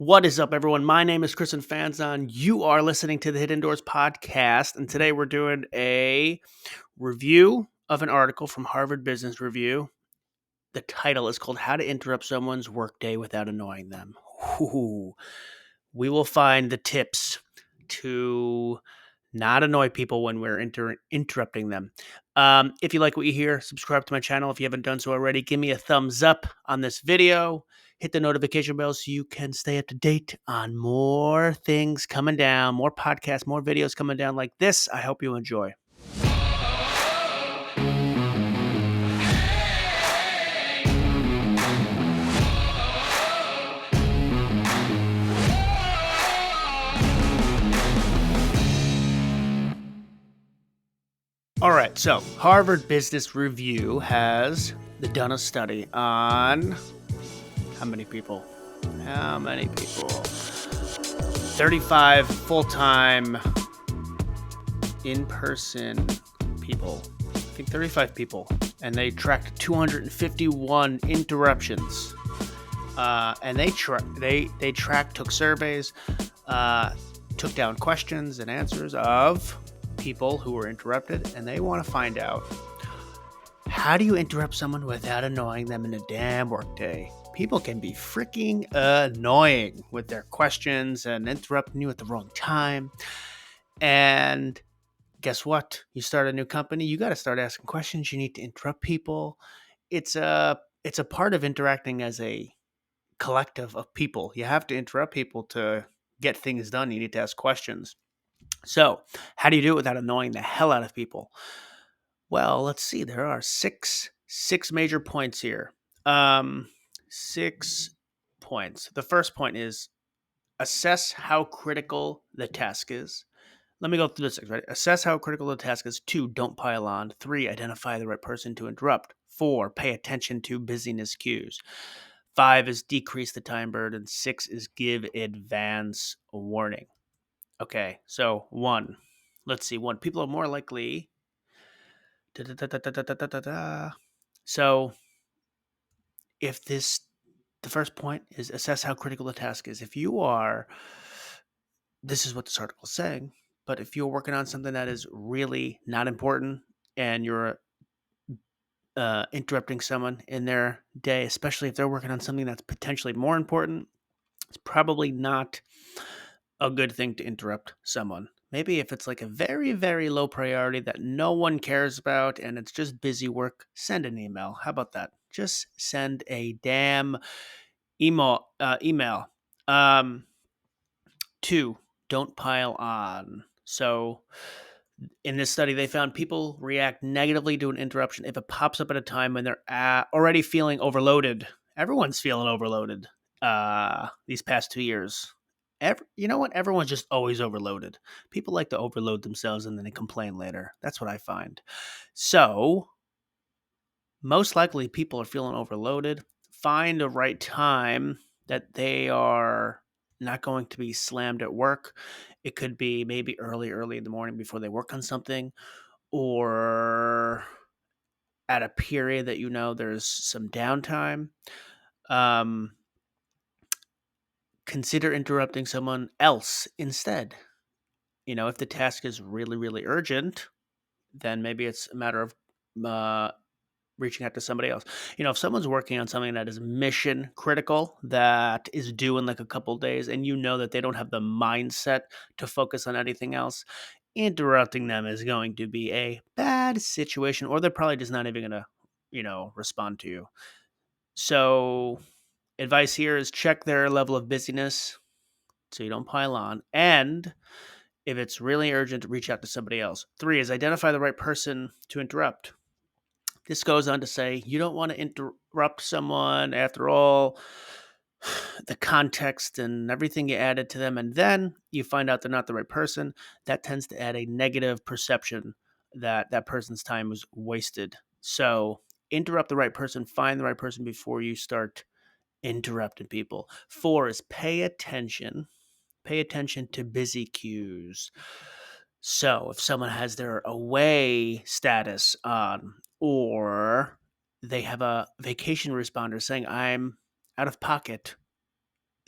What is up, everyone? My name is Chris Fanzon. You are listening to the Hidden Doors podcast, and today we're doing a review of an article from Harvard Business Review. The title is called How to Interrupt Someone's Workday Without Annoying Them. Ooh. We will find the tips to not annoy people when we're interrupting them. If you like what you hear, subscribe to my channel. If you haven't done so already, give me a thumbs up on this video. Hit the notification bell so you can stay up to date on more things coming down, more podcasts, more videos coming down like this. I hope you enjoy. All right, so Harvard Business Review has done a study on how many people? 35 full-time in-person people. I think 35 people. And they tracked 251 interruptions. And they took surveys, took down questions and answers of people who were interrupted, and they want to find out, how do you interrupt someone without annoying them in a damn workday? People can be freaking annoying with their questions and interrupting you at the wrong time. And guess what? You start a new company, you got to start asking questions. You need to interrupt people. It's a part of interacting as a collective of people. You have to interrupt people to get things done. You need to ask questions. So, how do you do it without annoying the hell out of people? Well, let's see. There are six major points here. 6 points. The first point is assess how critical the task is. Let me go through this. Right? Assess how critical the task is. 2, don't pile on. 3, identify the right person to interrupt. 4, pay attention to busyness cues. 5 is decrease the time burden. 6 is give advance warning. Okay, so 1. Let's see. 1, people are more likely. So if the first point is assess how critical the task is. If you are, this is what this article is saying, but if you're working on something that is really not important and you're interrupting someone in their day, especially if they're working on something that's potentially more important, it's probably not a good thing to interrupt someone. Maybe if it's like a very, very low priority that no one cares about and it's just busy work, send an email. How about that? Just send a damn email. 2, don't pile on. So in this study, they found people react negatively to an interruption if it pops up at a time when they're already feeling overloaded. Everyone's feeling overloaded these past 2 years. You know what? Everyone's just always overloaded. People like to overload themselves and then they complain later. That's what I find. So most likely people are feeling overloaded. Find a right time that they are not going to be slammed at work. It could be maybe early in the morning before they work on something, or at a period that you know there's some downtime. Consider interrupting someone else instead. You know, if the task is really, really urgent, then maybe it's a matter of reaching out to somebody else. You know, if someone's working on something that is mission critical, that is due in like a couple days, and you know that they don't have the mindset to focus on anything else, interrupting them is going to be a bad situation, or they're probably just not even going to, respond to you. So, advice here is check their level of busyness so you don't pile on. And if it's really urgent, reach out to somebody else. 3 is identify the right person to interrupt. This goes on to say you don't want to interrupt someone. After all, the context and everything you added to them, and then you find out they're not the right person. That tends to add a negative perception that that person's time was wasted. So interrupt the right person, find the right person before you start interrupting people. 4 is pay attention. Pay attention to busy cues. So if someone has their away status on, or they have a vacation responder saying, I'm out of pocket,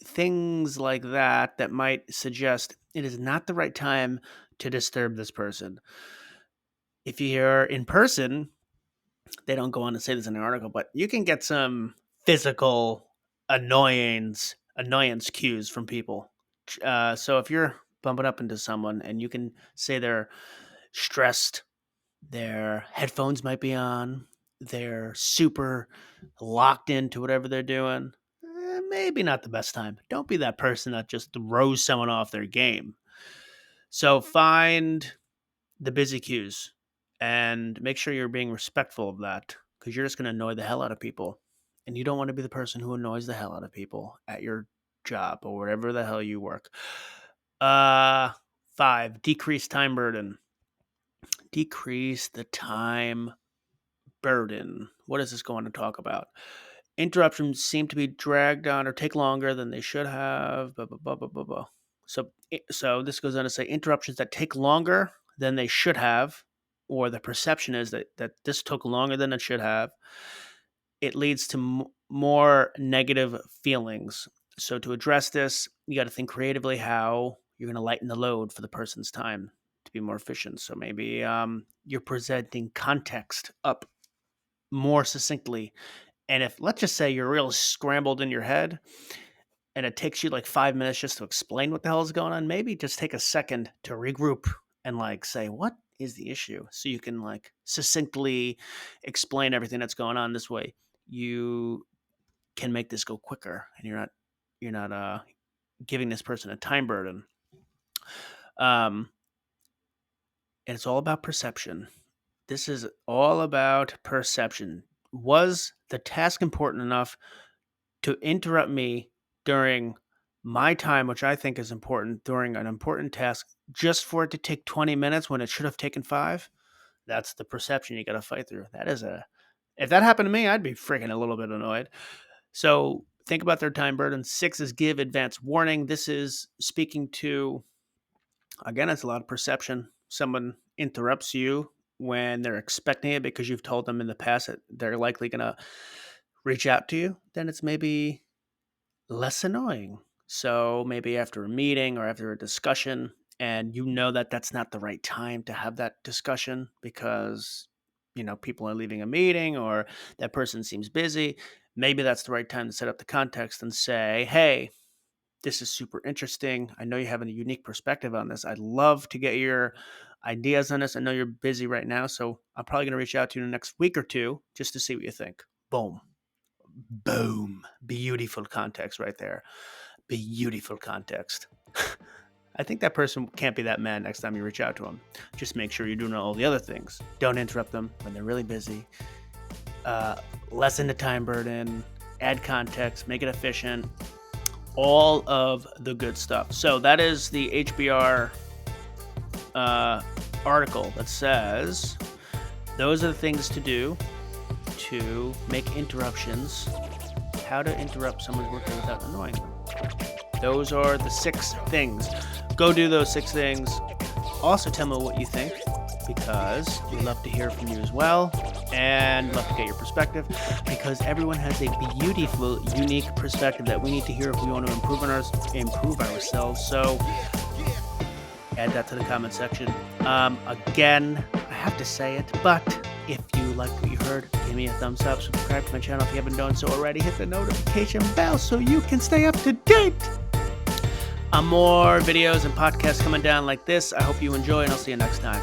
things like that might suggest it is not the right time to disturb this person. If you're in person, they don't go on to say this in the article, but you can get some physical annoyance cues from people. So if you're bumping up into someone and you can say they're stressed, their headphones might be on, they're super locked into whatever they're doing, maybe not the best time. Don't be that person that just throws someone off their game. So find the busy cues and make sure you're being respectful of that, because you're just going to annoy the hell out of people. And you don't want to be the person who annoys the hell out of people at your job or wherever the hell you work. 5, decrease time burden. Decrease the time burden. What is this going to talk about? Interruptions seem to be dragged on or take longer than they should have. Blah, blah, blah, blah, blah, blah. So this goes on to say interruptions that take longer than they should have, or the perception is that this took longer than it should have. It leads to more negative feelings. So to address this, you got to think creatively how you're going to lighten the load for the person's time to be more efficient. So maybe you're presenting context up more succinctly. And if, let's just say, you're real scrambled in your head and it takes you like 5 minutes just to explain what the hell is going on, maybe just take a second to regroup and like say, what is the issue? So you can like succinctly explain everything that's going on. This way you can make this go quicker and you're not giving this person a time burden. And it's all about perception. This is all about perception. Was the task important enough to interrupt me during my time, which I think is important, during an important task, just for it to take 20 minutes when it should have taken 5? That's the perception you got to fight through. If that happened to me, I'd be freaking a little bit annoyed. So think about their time burden. 6 is give advance warning. This is speaking to, again, it's a lot of perception. Someone interrupts you when they're expecting it because you've told them in the past that they're likely going to reach out to you, then it's maybe less annoying. So maybe after a meeting or after a discussion, and you know that that's not the right time to have that discussion because, people are leaving a meeting or that person seems busy, maybe that's the right time to set up the context and say, hey, this is super interesting. I know you have a unique perspective on this. I'd love to get your ideas on this. I know you're busy right now, so I'm probably going to reach out to you in the next week or two just to see what you think. Boom. Beautiful context right there. Beautiful context. I think that person can't be that mad next time you reach out to them. Just make sure you're doing all the other things. Don't interrupt them when they're really busy. Lessen the time burden. Add context. Make it efficient. All of the good stuff. So that is the HBR article that says those are the things to do to make interruptions, how to interrupt someone's workday without annoying them. Those are the 6 things. Go do those 6 things. Also tell me what you think, because we'd love to hear from you as well, and love to get your perspective, because everyone has a beautiful, unique perspective that we need to hear if we want to improve ourselves. So add that to the comment section. Again, I have to say it, but if you like what you heard, give me a thumbs up, subscribe to my channel if you haven't done so already, hit the notification bell so you can stay up to date. More videos and podcasts coming down like this. I hope you enjoy, and I'll see you next time.